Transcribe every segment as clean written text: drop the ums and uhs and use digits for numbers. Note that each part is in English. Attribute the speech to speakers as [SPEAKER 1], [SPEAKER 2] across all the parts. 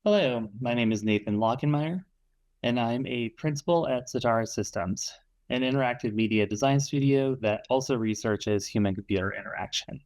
[SPEAKER 1] Hello, my name is Nathan Lachenmyer, and I'm a principal at Sitara Systems, an interactive media design studio that also researches human-computer interaction.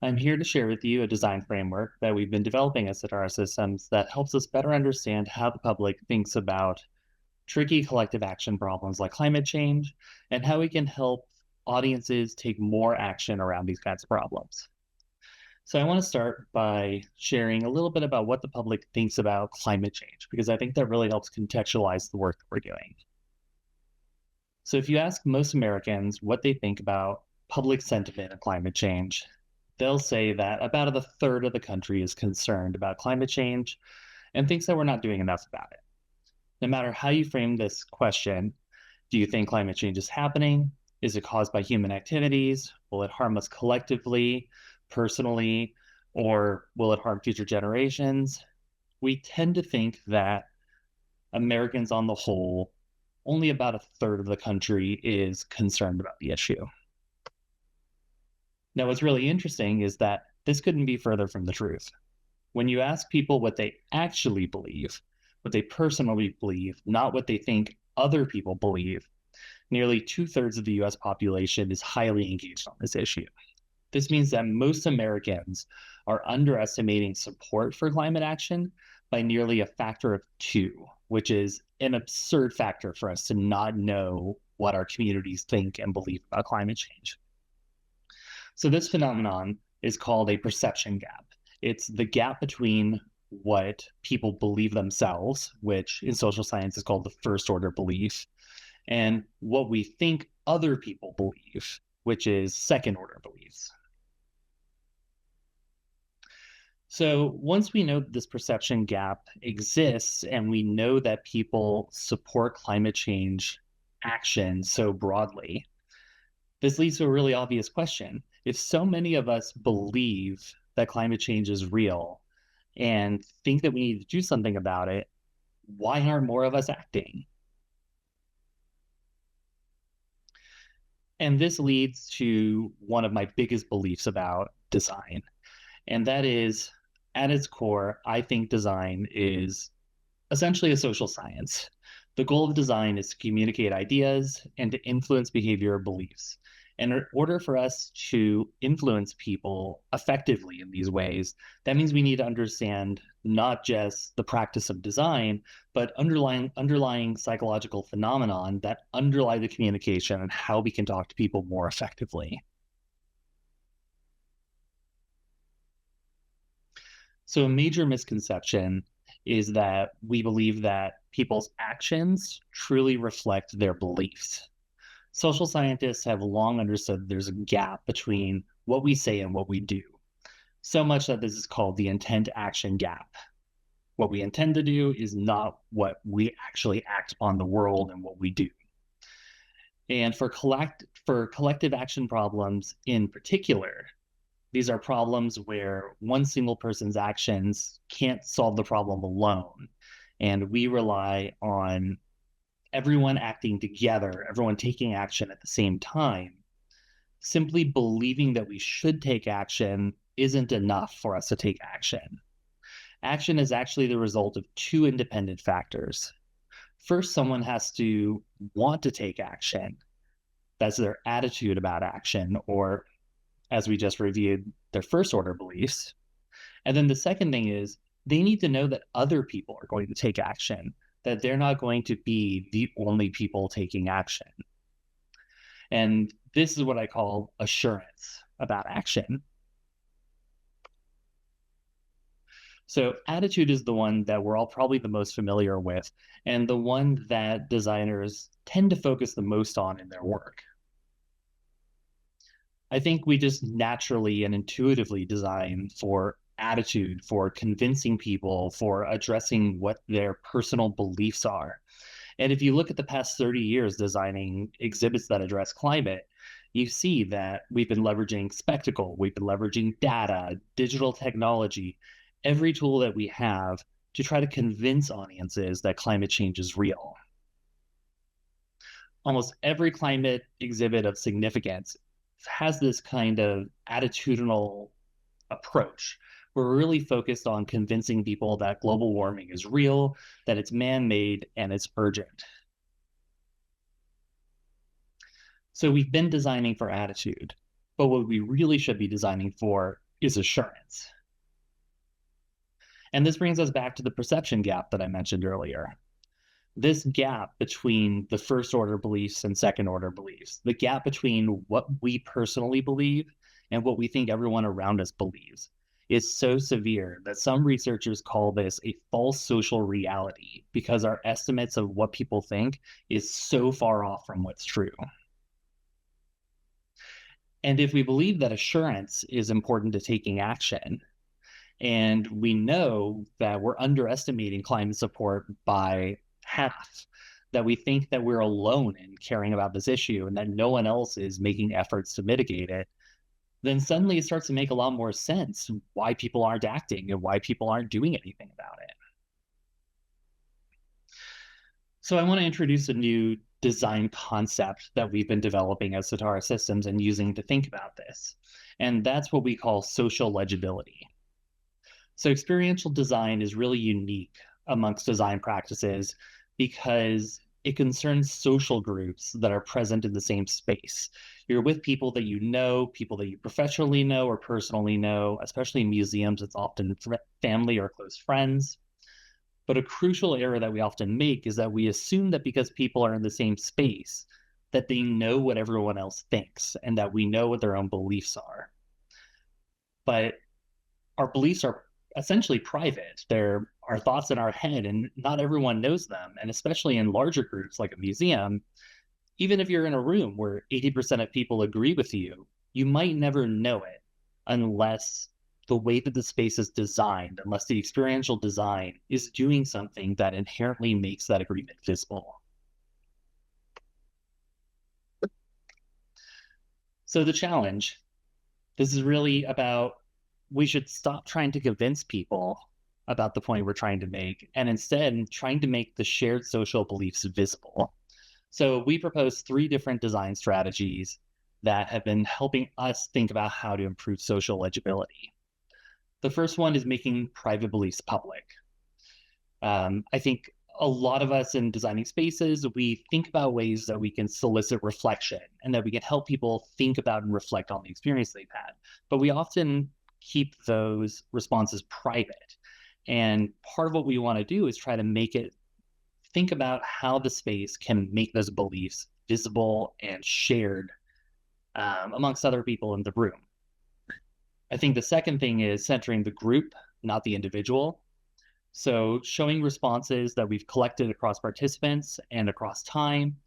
[SPEAKER 1] I'm here to share with you a design framework that we've been developing at Sitara Systems that helps us better understand how the public thinks about tricky collective action problems like climate change and how we can help audiences take more action around these kinds of problems. So I want to start by sharing a little bit about what the public thinks about climate change, because I think that really helps contextualize the work that we're doing. So if you ask most Americans what they think about public sentiment of climate change, they'll say that about a third of the country is concerned about climate change and thinks that we're not doing enough about it. No matter how you frame this question, do you think climate change is happening? Is it caused by human activities? Will it harm us collectively, personally, or will it harm future generations? We tend to think that Americans on the whole, only about a third of the country is concerned about the issue. Now, what's really interesting is that this couldn't be further from the truth. When you ask people what they actually believe, what they personally believe, not what they think other people believe, nearly two-thirds of the US population is highly engaged on this issue. This means that most Americans are underestimating support for climate action by nearly a factor of two, which is an absurd factor for us to not know what our communities think and believe about climate change. So, this phenomenon is called a perception gap. It's the gap between what people believe themselves, which in social science is called the first order belief, and what we think other people believe, which is second order beliefs. So once we know that this perception gap exists and we know that people support climate change action so broadly, this leads to a really obvious question. If so many of us believe that climate change is real and think that we need to do something about it, why aren't more of us acting? And this leads to one of my biggest beliefs about design. And that is, at its core, I think design is essentially a social science. The goal of design is to communicate ideas and to influence behavior or beliefs. And in order for us to influence people effectively in these ways, that means we need to understand not just the practice of design, but underlying psychological phenomenon that underlie the communication and how we can talk to people more effectively. So a major misconception is that we believe that people's actions truly reflect their beliefs. Social scientists have long understood there's a gap between what we say and what we do, so much that this is called the intent action gap. What we intend to do is not what we actually act on the world and what we do. And for collective action problems in particular, these are problems where one single person's actions can't solve the problem alone. And we rely on everyone acting together, everyone taking action at the same time. Simply believing that we should take action isn't enough for us to take action. Action is actually the result of two independent factors. First, someone has to want to take action. That's their attitude about action, or as we just reviewed, their first order beliefs. And then the second thing is they need to know that other people are going to take action, that they're not going to be the only people taking action. And this is what I call assurance about action. So attitude is the one that we're all probably the most familiar with, and the one that designers tend to focus the most on in their work. I think we just naturally and intuitively design for attitude, for convincing people, for addressing what their personal beliefs are. And if you look at the past 30 years designing exhibits that address climate, you see that we've been leveraging spectacle, we've been leveraging data, digital technology, every tool that we have to try to convince audiences that climate change is real. Almost every climate exhibit of significance has this kind of attitudinal approach We're really focused on convincing people that global warming is real, that it's man-made, and it's urgent. So we've been designing for attitude, but what we really should be designing for is assurance. And this brings us back to the perception gap that I mentioned earlier. This gap between the first order beliefs and second order beliefs, the gap between what we personally believe and what we think everyone around us believes, is so severe that some researchers call this a false social reality because our estimates of what people think is so far off from what's true. And if we believe that assurance is important to taking action, and we know that we're underestimating climate support by half, that we think that we're alone in caring about this issue and that no one else is making efforts to mitigate it, then suddenly it starts to make a lot more sense why people aren't acting and why people aren't doing anything about it. So I want to introduce a new design concept that we've been developing at Sitara Systems and using to think about this. And that's what we call social legibility. So experiential design is really unique amongst design practices because it concerns social groups that are present in the same space. You're with people that you know, people that you professionally know or personally know, especially in museums, it's often family or close friends. But a crucial error that we often make is that we assume that because people are in the same space, that they know what everyone else thinks and that we know what their own beliefs are. But our beliefs are essentially private. They're our thoughts in our head, and not everyone knows them. And especially in larger groups like a museum, even if you're in a room where 80% of people agree with you, you might never know it unless the way that the space is designed, unless the experiential design is doing something that inherently makes that agreement visible. So the challenge, this is really about, we should stop trying to convince people about the point we're trying to make, and instead trying to make the shared social beliefs visible. So we propose 3 different design strategies that have been helping us think about how to improve social legibility. The first one is making private beliefs public. I think a lot of us in designing spaces, we think about ways that we can solicit reflection and that we can help people think about and reflect on the experience they've had. But we often keep those responses private. And part of what we want to do is try to make it think about how the space can make those beliefs visible and shared amongst other people in the room. I think the second thing is centering the group, not the individual. So showing responses that we've collected across participants and across time,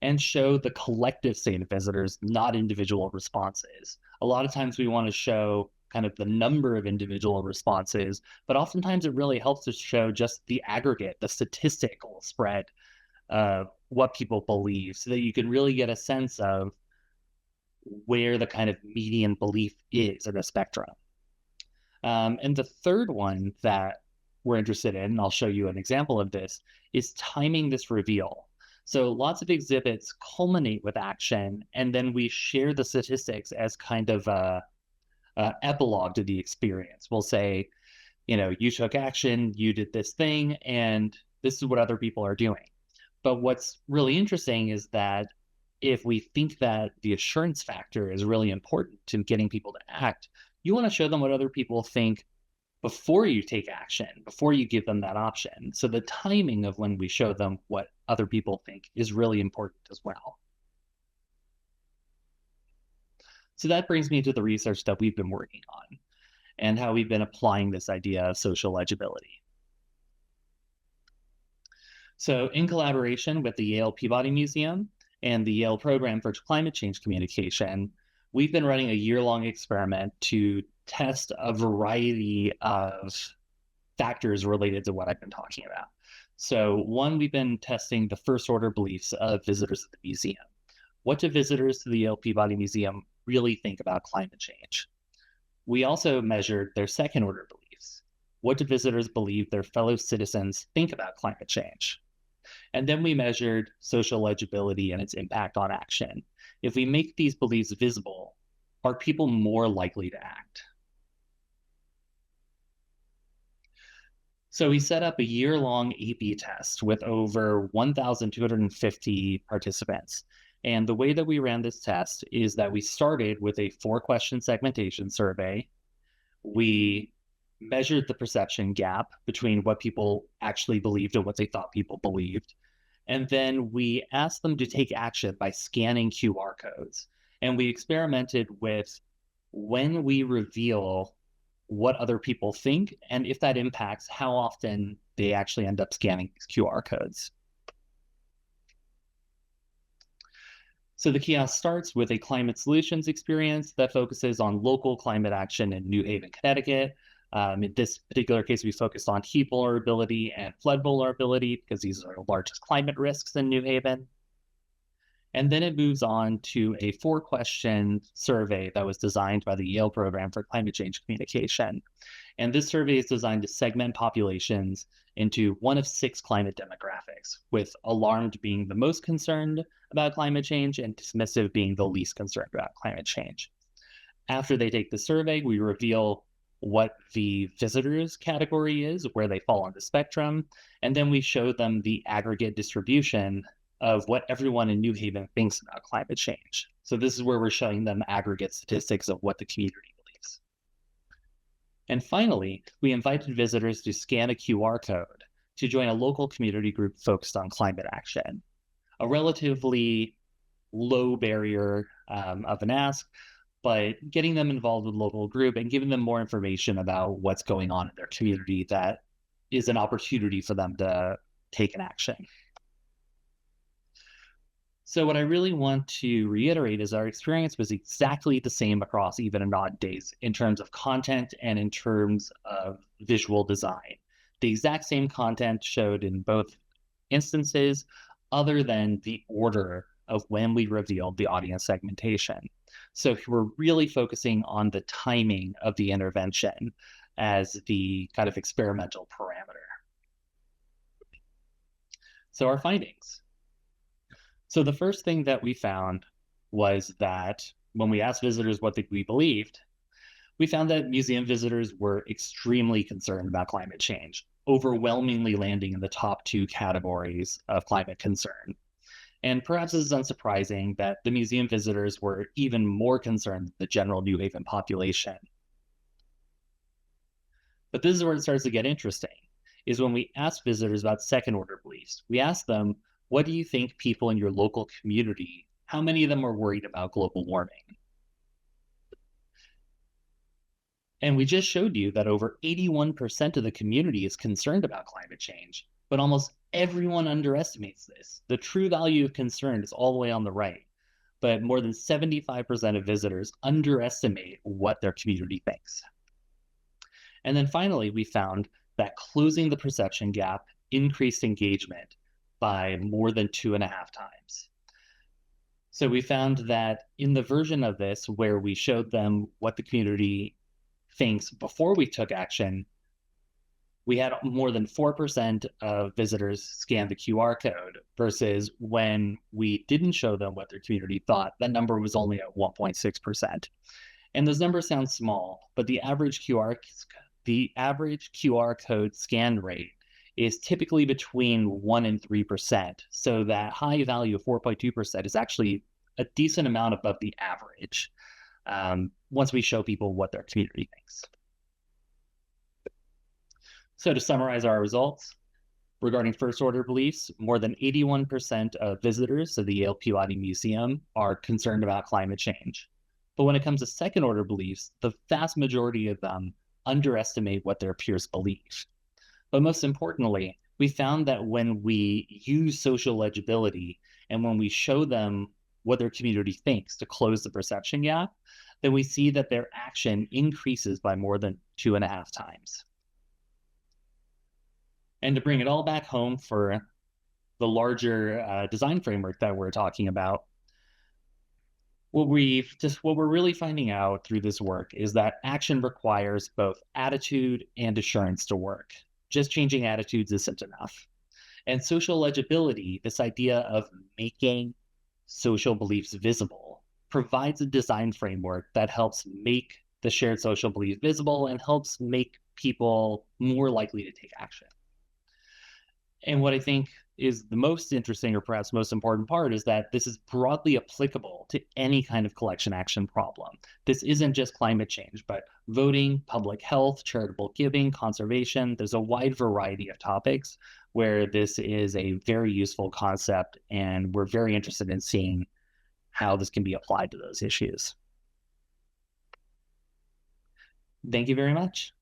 [SPEAKER 1] and show the collective state of visitors, not individual responses. A lot of times we want to show kind of the number of individual responses, but oftentimes it really helps to show just the aggregate, the statistical spread of what people believe, so that you can really get a sense of where the kind of median belief is in the spectrum. And the third one that we're interested in, and I'll show you an example of this, is timing this reveal. So lots of exhibits culminate with action, and then we share the statistics as kind of a epilogue to the experience. We'll say, you took action, you did this thing, and this is what other people are doing. But what's really interesting is that if we think that the assurance factor is really important to getting people to act, you want to show them what other people think before you take action, before you give them that option. So the timing of when we show them what other people think is really important as well. So that brings me to the research that we've been working on and how we've been applying this idea of social legibility. So in collaboration with the Yale Peabody Museum and the Yale Program for Climate Change Communication, we've been running a year-long experiment to test a variety of factors related to what I've been talking about. So one, we've been testing the first order beliefs of visitors at the museum. What do visitors to the Yale Peabody Museum really think about climate change? We also measured their second order beliefs. What do visitors believe their fellow citizens think about climate change? And then we measured social legibility and its impact on action. If we make these beliefs visible, are people more likely to act? So we set up a year-long A/B test with over 1,250 participants. And the way that we ran this test is that we started with a 4-question segmentation survey. We measured the perception gap between what people actually believed and what they thought people believed. And then we asked them to take action by scanning QR codes. And we experimented with when we reveal what other people think and if that impacts how often they actually end up scanning these QR codes. So the kiosk starts with a climate solutions experience that focuses on local climate action in New Haven, Connecticut. In this particular case, we focused on heat vulnerability and flood vulnerability because these are the largest climate risks in New Haven. And then it moves on to a 4-question survey that was designed by the Yale Program for Climate Change Communication. And this survey is designed to segment populations into one of 6 climate demographics, with alarmed being the most concerned about climate change and dismissive being the least concerned about climate change. After they take the survey, we reveal what the visitors category is, where they fall on the spectrum, and then we show them the aggregate distribution of what everyone in New Haven thinks about climate change. So this is where we're showing them aggregate statistics of what the community believes. And finally, we invited visitors to scan a QR code to join a local community group focused on climate action. A relatively low barrier of an ask, but getting them involved with the local group and giving them more information about what's going on in their community that is an opportunity for them to take an action. So what I really want to reiterate is our experience was exactly the same across even and odd days in terms of content and in terms of visual design. The exact same content showed in both instances, other than the order of when we revealed the audience segmentation. So we're really focusing on the timing of the intervention as the kind of experimental parameter. So our findings. So the first thing that we found was that when we asked visitors what we believed, we found that museum visitors were extremely concerned about climate change, overwhelmingly landing in the top 2 categories of climate concern. And perhaps this is unsurprising that the museum visitors were even more concerned than the general New Haven population. But this is where it starts to get interesting, is when we ask visitors about second-order beliefs. We ask them, what do you think people in your local community, how many of them are worried about global warming? And we just showed you that over 81% of the community is concerned about climate change, but almost everyone underestimates this. The true value of concern is all the way on the right, but more than 75% of visitors underestimate what their community thinks. And then finally, we found that closing the perception gap increased engagement by more than 2.5 times. So we found that in the version of this where we showed them what the community thinks before we took action, we had more than 4% of visitors scan the QR code versus when we didn't show them what their community thought, that number was only at 1.6%. And those numbers sound small, but the average QR code scan rate is typically between 1 and 3%. So that high value of 4.2% is actually a decent amount above the average once we show people what their community thinks. So to summarize our results, regarding first-order beliefs, more than 81% of visitors to the Yale Peabody Museum are concerned about climate change. But when it comes to second-order beliefs, the vast majority of them underestimate what their peers believe. But most importantly, we found that when we use social legibility and when we show them what their community thinks to close the perception gap, then we see that their action increases by more than 2.5 times. And to bring it all back home for the larger design framework that we're talking about, what we're really finding out through this work is that action requires both attitude and assurance to work. Just changing attitudes isn't enough. And social legibility, this idea of making social beliefs visible, provides a design framework that helps make the shared social belief visible and helps make people more likely to take action. And what I think is the most interesting, or perhaps most important part, is that this is broadly applicable to any kind of collection action problem. This isn't just climate change, but voting, public health, charitable giving, conservation. There's a wide variety of topics where this is a very useful concept, and we're very interested in seeing how this can be applied to those issues. Thank you very much.